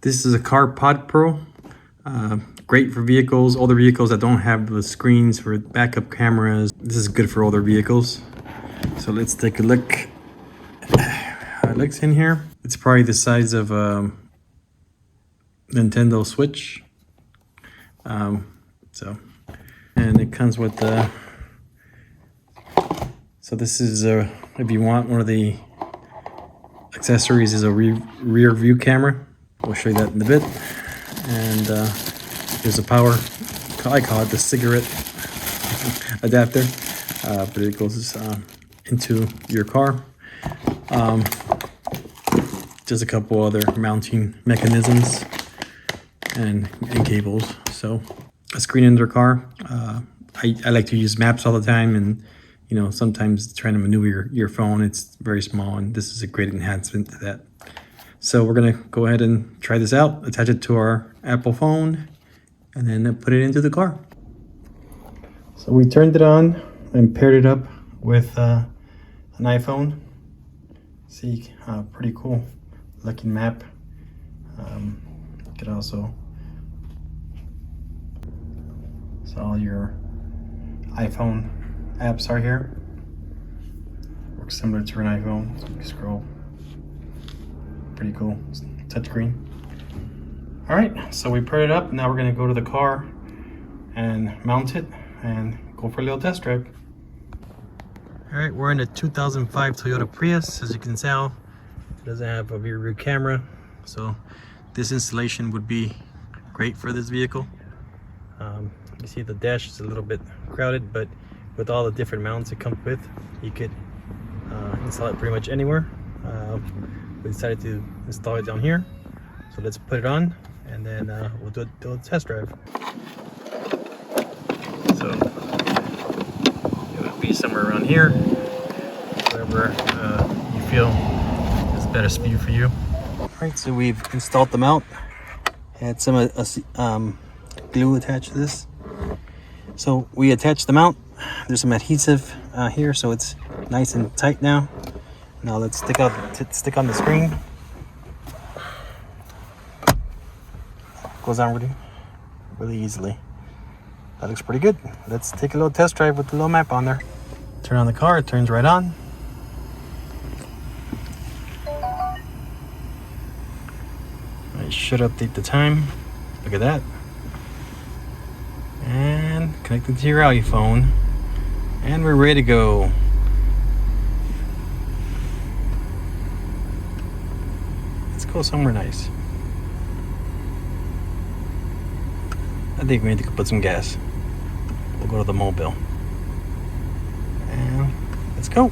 This is a CarPod Pro. Great for vehicles, older vehicles that don't have the screens for backup cameras. This is good for older vehicles. So let's take a look how it looks in here. It's probably the size of a Nintendo Switch. And it comes with the, so this is if you want, one of the accessories is a rear view camera. We'll show you that in a bit. And there's a power, I call it the cigarette adapter, but it goes into your car. Just a couple other mounting mechanisms and cables. So a screen in their car. I like to use maps all the time, and you know, sometimes trying to maneuver your phone, it's very small, and this is a great enhancement to that. So we're gonna go ahead and try this out, attach it to our Apple phone, and then put it into the car. So we turned it on and paired it up with an iPhone. See, pretty cool looking map. You could also, so all your iPhone apps are here. Works similar to an iPhone, so you can scroll. Pretty cool, touchscreen. All right, so we paired it up. Now we're gonna go to the car and mount it and go for a little test drive. All right, we're in a 2005 Toyota Prius. As you can tell, it doesn't have a rear view camera, so this installation would be great for this vehicle. You see the dash is a little bit crowded, but with all the different mounts it comes with, you could install it pretty much anywhere. We decided to install it down here, so let's put it on and then we'll do a test drive. So it would be somewhere around here, wherever you feel is the best view for you. All right, so we've installed the mount. Had some glue attached to this. So we attached the mount. There's some adhesive here, so it's nice and tight now. Now let's stick on the screen. Goes on really easily. That looks pretty good. Let's take a little test drive with the little map on there. Turn on the car, it turns right on. It should update the time. Look at that. And connected to your iPhone. And we're ready to go. Let's go somewhere nice. I think we need to put some gas. We'll go to the mobile. And let's go.